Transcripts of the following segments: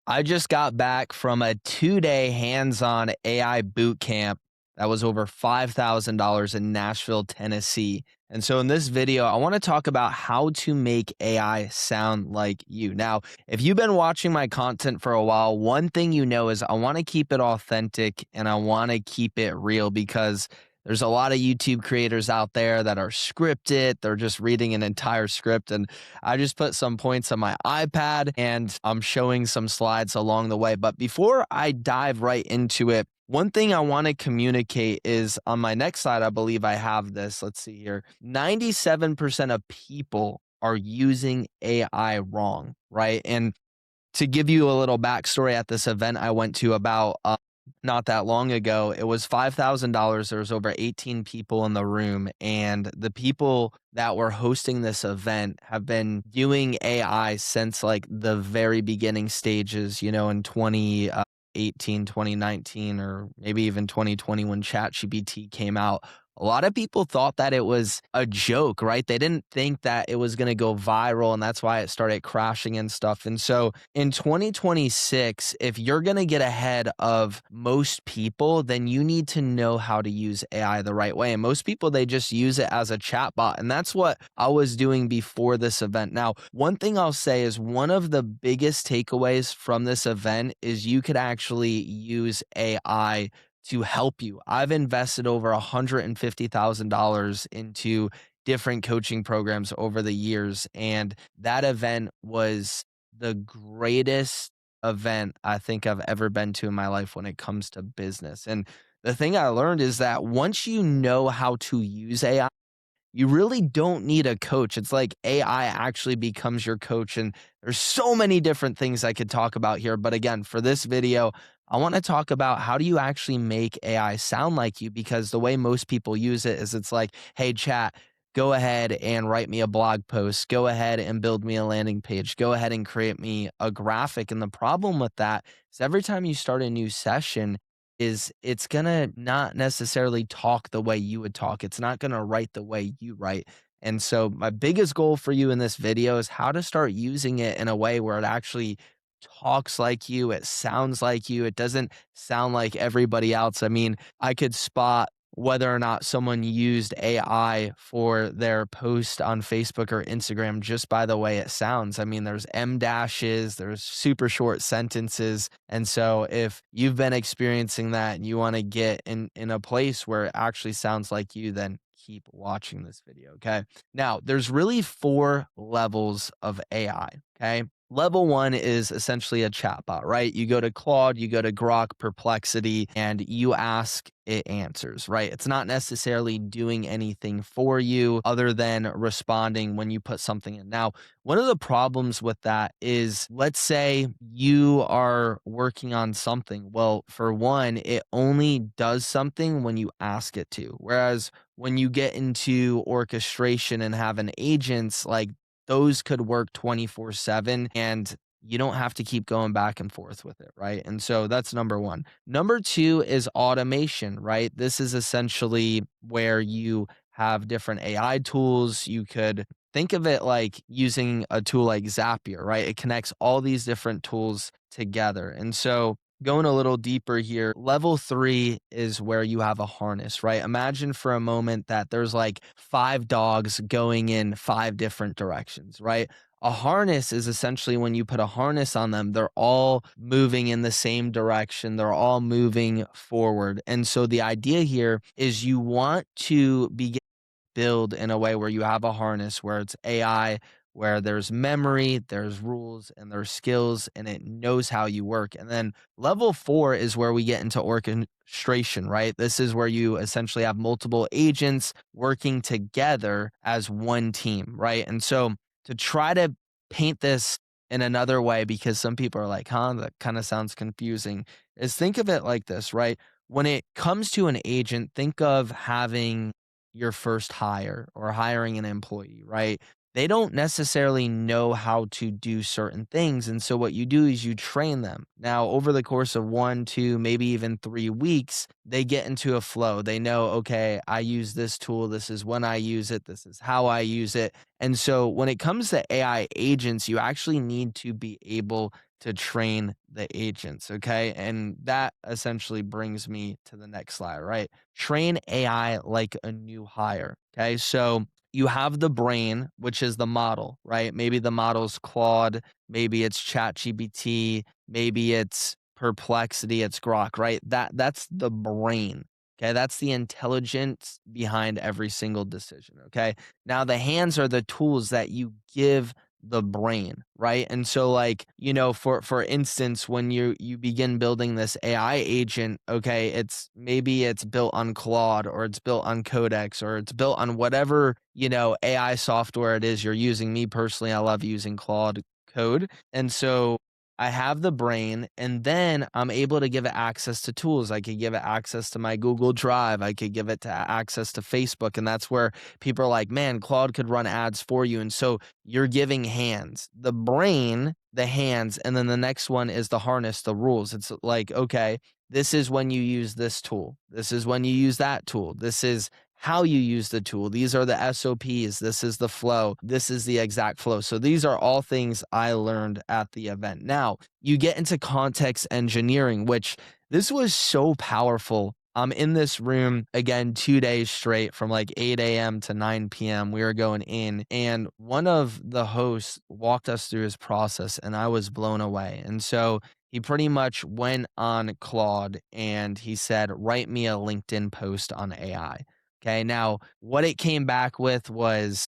I just got back from a 2-day hands-on AI boot camp that was over $5,000 in Nashville, Tennessee. And so in this video, I want to talk about how to make AI sound like you. Now, if you've been watching my content for a while, one thing you know is I want to keep it authentic and I want to keep it real because there's a lot of YouTube creators out there that are scripted. They're just reading an entire script. And I just put some points on my iPad and I'm showing some slides along the way. But before I dive right into it, one thing I want to communicate is on my next slide, I believe I have this. Let's see here. 97% of people are using AI wrong, right? And to give you a little backstory at this event I went to about not that long ago, it was $5,000. There was over 18 people in the room, and the people that were hosting this event have been doing AI since like the very beginning stages, in 2018, 2019, or maybe even 2020 when ChatGPT came out. A lot of people thought that it was a joke, right? They didn't think that it was going to go viral, and that's why it started crashing and stuff. And so in 2026, if you're going to get ahead of most people, then you need to know how to use AI the right way. And most people, they just use it as a chatbot. And that's what I was doing before this event. Now, one thing I'll say is one of the biggest takeaways from this event is you could actually use AI to help you. I've invested over $150,000 into different coaching programs over the years. And that event was the greatest event I think I've ever been to in my life when it comes to business. And the thing I learned is that once you know how to use AI, you really don't need a coach. It's like AI actually becomes your coach. And there's so many different things I could talk about here. But again, for this video, I want to talk about how do you actually make AI sound like you? Because the way most people use it is it's like, hey, chat, go ahead and write me a blog post. Go ahead and build me a landing page. Go ahead and create me a graphic. And the problem with that is every time you start a new session, is it's gonna not necessarily talk the way you would talk. It's not gonna write the way you write. And so my biggest goal for you in this video is how to start using it in a way where it actually talks like you, it sounds like you, it doesn't sound like everybody else. I mean, I could spot whether or not someone used AI for their post on Facebook or Instagram just by the way it sounds. I mean, there's M dashes, there's super short sentences. And so if you've been experiencing that and you want to get in a place where it actually sounds like you, then keep watching this video. Okay. Now, there's really 4 levels of AI. Okay. Level 1 is essentially a chatbot, right? You go to Claude, you go to Grok, Perplexity, and you ask, it answers, right? It's not necessarily doing anything for you other than responding when you put something in. Now, one of the problems with that is, let's say you are working on something. Well, for one, it only does something when you ask it to. Whereas when you get into orchestration and have an agents, like those could work 24/7 and you don't have to keep going back and forth with it, right? And so that's number 1. Number 2 is automation, right? This is essentially where you have different AI tools. You could think of it like using a tool like Zapier, right? It connects all these different tools together. And so going a little deeper here, level 3 is where you have a harness, right? Imagine for a moment that there's like 5 dogs going in 5 different directions, right? A harness is essentially when you put a harness on them, they're all moving in the same direction. They're all moving forward. And so the idea here is you want to begin build in a way where you have a harness where it's AI, where there's memory, there's rules, and there's skills, and it knows how you work. And then level 4 is where we get into orchestration, right? This is where you essentially have multiple agents working together as one team, right? And so to try to paint this in another way, because some people are like, huh, that kind of sounds confusing, is think of it like this, right? When it comes to an agent, think of having your first hire or hiring an employee, right? They don't necessarily know how to do certain things. And so what you do is you train them. Now, over the course of 1, 2, maybe even 3 weeks, they get into a flow. They know, okay, I use this tool. This is when I use it. This is how I use it. And so when it comes to AI agents, you actually need to be able to train the agents. Okay. And that essentially brings me to the next slide, right? Train AI like a new hire. Okay. So you have the brain, which is the model, right? Maybe the model's Claude, maybe it's ChatGPT, maybe it's Perplexity, it's Grok, right? That's the brain. Okay, that's the intelligence behind every single decision. Okay. Now the hands are the tools that you give the brain, right? And so like, for instance, when you begin building this AI agent, okay, it's built on Claude or it's built on Codex or it's built on whatever, AI software it is you're using. Me personally, I love using Claude Code. And so I have the brain, and then I'm able to give it access to tools. I could give it access to my Google Drive. I could give it to access to Facebook. And that's where people are like, man, Claude could run ads for you. And so you're giving hands, the brain, the hands, and then the next one is the harness, the rules. It's like, okay, this is when you use this tool. This is when you use that tool. This is how you use the tool. These are the SOPs. This is the flow. This is the exact flow. So these are all things I learned at the event. Now, you get into context engineering, which this was so powerful. I'm in this room again 2 days straight from like 8 a.m. to 9 p.m. We were going in, and one of the hosts walked us through his process, and I was blown away. And so he pretty much went on Claude and he said, write me a LinkedIn post on AI. Okay. Now, what it came back with was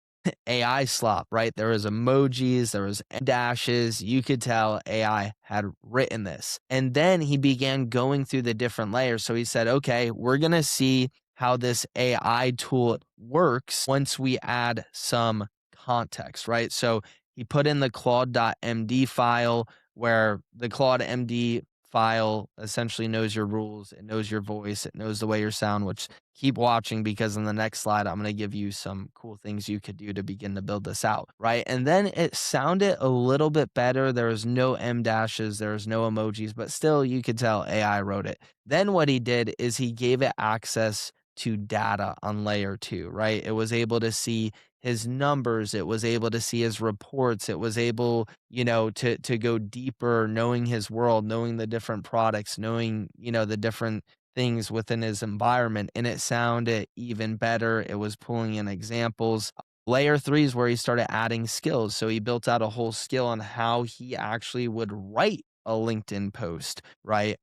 AI slop, right? There was emojis, there was dashes. You could tell AI had written this. And then he began going through the different layers. So he said, okay, we're going to see how this AI tool works once we add some context, right? So he put in the Claude.md file where the Claude.md file essentially knows your rules, it knows your voice, it knows the way you sound, which keep watching because in the next slide, I'm going to give you some cool things you could do to begin to build this out, right? And then it sounded a little bit better. There was no M dashes, there was no emojis, but still you could tell AI wrote it. Then what he did is he gave it access to data on layer two, right? It was able to see his numbers, it was able to see his reports, it was able, to go deeper, knowing his world, knowing the different products, knowing, the different things within his environment, and it sounded even better. It was pulling in examples. Layer three is where he started adding skills. So he built out a whole skill on how he actually would write a LinkedIn post, right?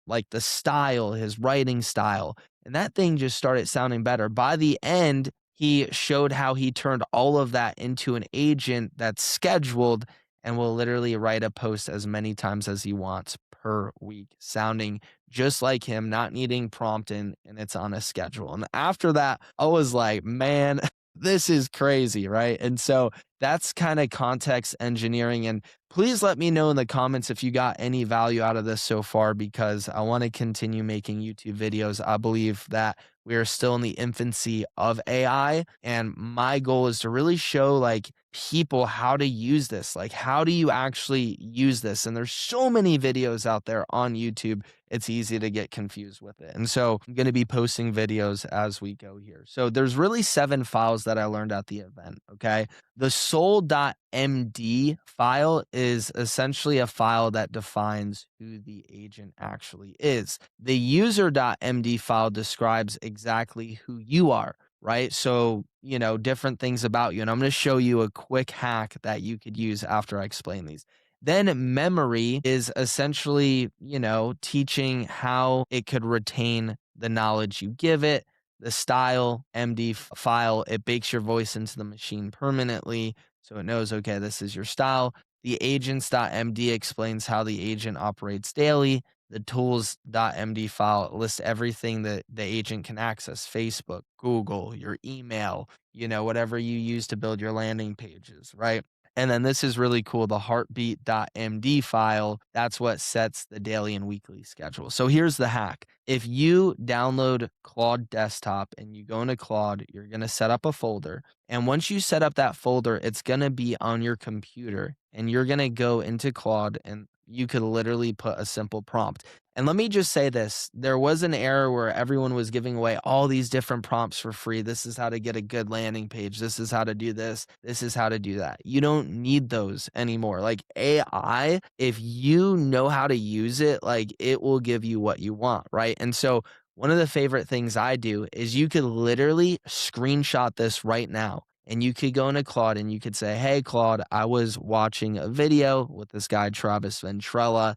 Like the style, his writing style. And that thing just started sounding better. By the end, he showed how he turned all of that into an agent that's scheduled and will literally write a post as many times as he wants per week, sounding just like him, not needing prompting, and it's on a schedule. And after that, I was like, man, this is crazy, right? And so that's kind of context engineering. And please let me know in the comments if you got any value out of this so far, because I want to continue making YouTube videos. I believe that we are still in the infancy of AI. And my goal is to really show like people how to use this. Like, how do you actually use this? And there's so many videos out there on YouTube. It's easy to get confused with it. And so I'm going to be posting videos as we go here. So there's really 7 files that I learned at the event. Okay. The soul.md file is essentially a file that defines who the agent actually is. The user.md file describes exactly who you are, right? So, different things about you. And I'm going to show you a quick hack that you could use after I explain these. Then memory is essentially, teaching how it could retain the knowledge you give it. The style MD file, it bakes your voice into the machine permanently. So it knows, okay, this is your style. The agents.md explains how the agent operates daily. The tools.md file lists everything that the agent can access: Facebook, Google, your email, whatever you use to build your landing pages, right? And then this is really cool. The heartbeat.md file, that's what sets the daily and weekly schedule. So here's the hack. If you download Claude Desktop and you go into Claude, you're going to set up a folder. And once you set up that folder, it's going to be on your computer. And you're going to go into Claude and you could literally put a simple prompt. And let me just say this, there was an era where everyone was giving away all these different prompts for free. This is how to get a good landing page. This is how to do this. This is how to do that. You don't need those anymore. Like AI, if you know how to use it, like it will give you what you want, right? And so one of the favorite things I do is you could literally screenshot this right now. And you could go into Claude and you could say, hey, Claude, I was watching a video with this guy, Travis Ventrella,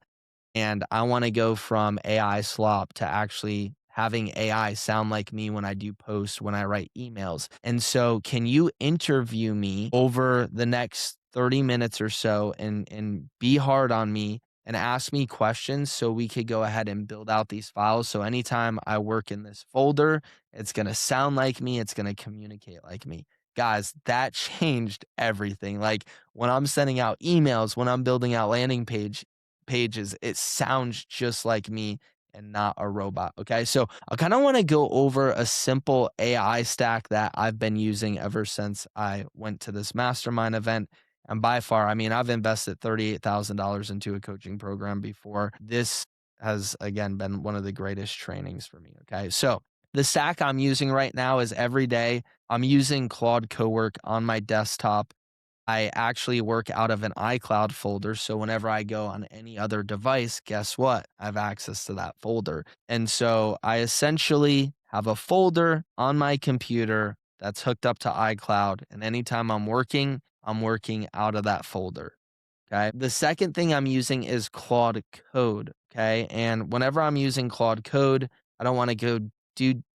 and I wanna go from AI slop to actually having AI sound like me when I do posts, when I write emails. And so can you interview me over the next 30 minutes or so and be hard on me and ask me questions so we could go ahead and build out these files. So anytime I work in this folder, it's gonna sound like me, it's gonna communicate like me. Guys, that changed everything. Like when I'm sending out emails, when I'm building out landing pages, it sounds just like me and not a robot. Okay. So I kind of want to go over a simple AI stack that I've been using ever since I went to this mastermind event. And by far, I mean, I've invested $38,000 into a coaching program before. This has, again, been one of the greatest trainings for me. Okay. So the stack I'm using right now is every day I'm using Claude Cowork on my desktop. I actually work out of an iCloud folder. So whenever I go on any other device, guess what? I have access to that folder. And so I essentially have a folder on my computer that's hooked up to iCloud. And anytime I'm working out of that folder. Okay. The second thing I'm using is Claude Code. Okay. And whenever I'm using Claude Code, I don't want to go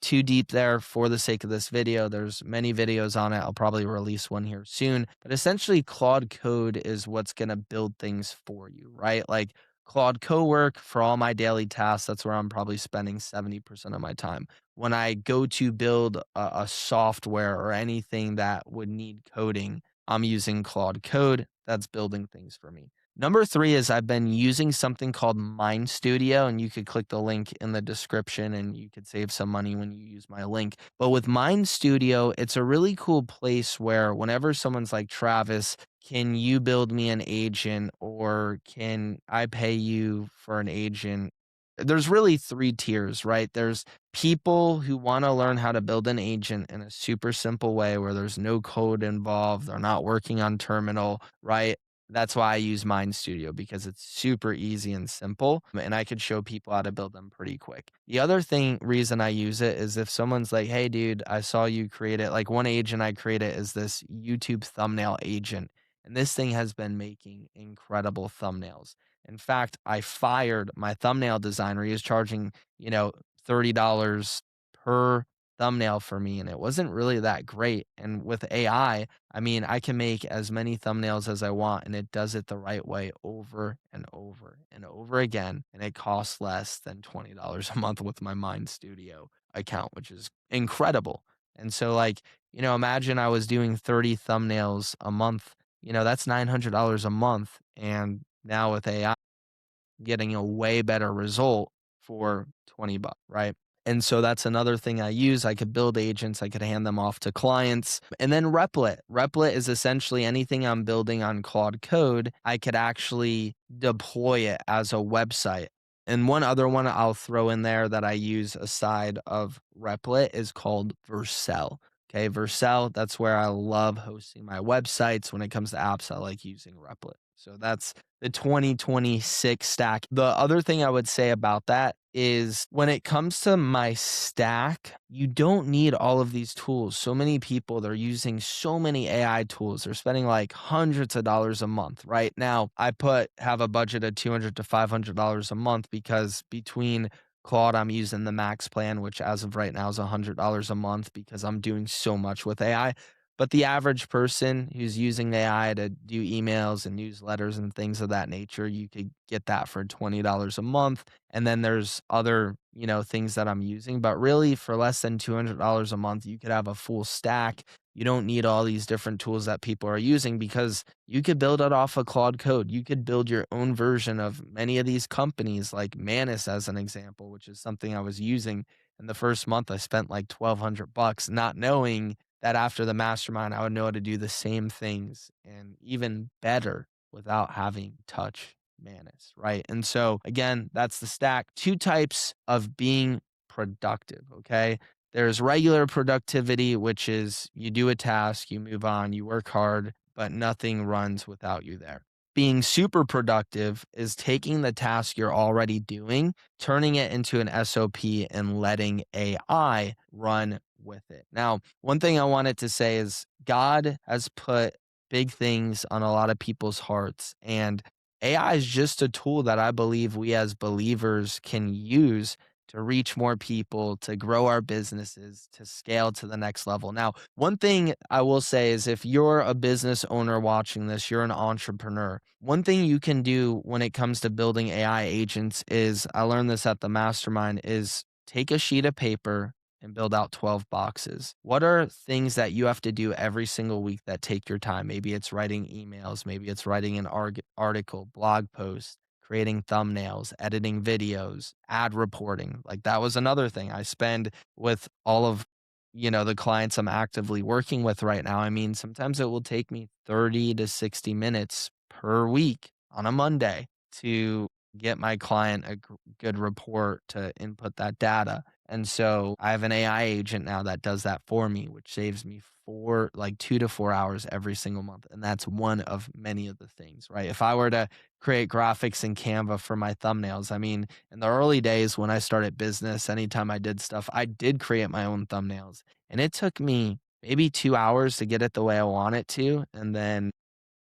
too deep there for the sake of this video. There's many videos on it. I'll probably release one here soon. But essentially, Claude Code is what's going to build things for you, right? Like Claude Cowork for all my daily tasks, that's where I'm probably spending 70% of my time. When I go to build a software or anything that would need coding, I'm using Claude Code. That's building things for me. Number three is I've been using something called Mind Studio, and you could click the link in the description and you could save some money when you use my link. But with Mind Studio, it's a really cool place where whenever someone's like, Travis, can you build me an agent or can I pay you for an agent? There's really three tiers, right? There's people who want to learn how to build an agent in a super simple way where there's no code involved, they're not working on terminal, right? That's why I use Mind Studio because it's super easy and simple, and I could show people how to build them pretty quick. The other reason I use it is if someone's like, "Hey dude, I saw you create it." Like one agent I created is this YouTube thumbnail agent, and this thing has been making incredible thumbnails. In fact, I fired my thumbnail designer. He was charging, $30 per thumbnail for me, and it wasn't really that great. And with I mean, I can make as many thumbnails as I want, and it does it the right way over and over and over again. And it costs less than $20 a month with my Mind Studio account, which is incredible. And so, like, imagine I was doing 30 thumbnails a month, that's $900 a month. And now with AI, getting a way better result for 20 bucks, right? And so that's another thing I use. I could build agents, I could hand them off to clients. And then Replit. Replit is essentially anything I'm building on Claude Code, I could actually deploy it as a website. And one other one I'll throw in there that I use aside of Replit is called Vercel. Okay, Vercel, that's where I love hosting my websites. When it comes to apps, I like using Replit. So that's the 2026 stack. The other thing I would say about that is when it comes to my stack, you don't need all of these tools. So many people, they're using so many AI tools. They're spending like hundreds of dollars a month. Right now, have a budget of $200 to $500 a month because between Claude, I'm using the max plan, which as of right now is $100 a month because I'm doing so much with AI. But the average person who's using AI to do emails and newsletters and things of that nature, you could get that for $20 a month. And then there's other, things that I'm using. But really, for less than $200 a month, you could have a full stack You don't need all these different tools that people are using because you could build it off of Claude Code. You could build your own version of many of these companies, like Manus, as an example, which is something I was using. In the first month, I spent like 1,200 bucks, not knowing that after the mastermind, I would know how to do the same things and even better without having touch Manus, right? And so, again, that's the stack. Two types of being productive, okay? There's regular productivity, which is you do a task, you move on, you work hard, but nothing runs without you there. Being super productive is taking the task you're already doing, turning it into an SOP, and letting AI run with it. Now, one thing I wanted to say is God has put big things on a lot of people's hearts, and AI is just a tool that I believe we as believers can use to reach more people, to grow our businesses, to scale to the next level. Now, one thing I will say is if you're a business owner watching this, you're an entrepreneur. One thing you can do when it comes to building AI agents is I learned this at the mastermind is take a sheet of paper and build out 12 boxes. What are things that you have to do every single week that take your time? Maybe it's writing emails, maybe it's writing an article, blog post, creating thumbnails, editing videos, ad reporting. Like that was another thing I spend with all of the clients I'm actively working with right now. I mean, sometimes it will take me 30 to 60 minutes per week on a Monday to get my client a good report to input that data. And so I have an AI agent now that does that for me, which saves me like 2 to 4 hours every single month. And that's one of many of the things, right? If I were to create graphics in Canva for my thumbnails, I mean, in the early days when I started business, anytime I did stuff, I did create my own thumbnails. And it took me maybe 2 hours to get it the way I want it to. And then,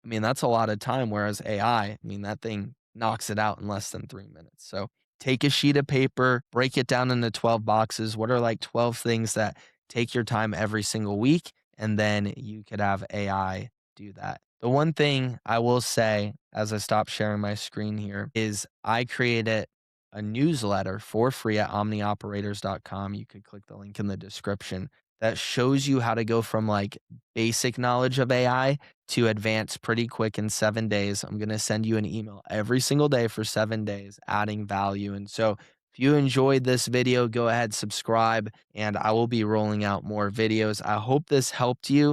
I mean, that's a lot of time. Whereas AI, I mean, that thing knocks it out in less than 3 minutes. So take a sheet of paper, break it down into 12 boxes. What are like 12 things that take your time every single week? And then you could have AI do that. The one thing I will say as I stop sharing my screen here is I created a newsletter for free at omnioperators.com. You could click the link in the description that shows you how to go from like basic knowledge of AI to advance pretty quick in 7 days. I'm going to send you an email every single day for 7 days, adding value. And so if you enjoyed this video, go ahead, subscribe, and I will be rolling out more videos. I hope this helped you.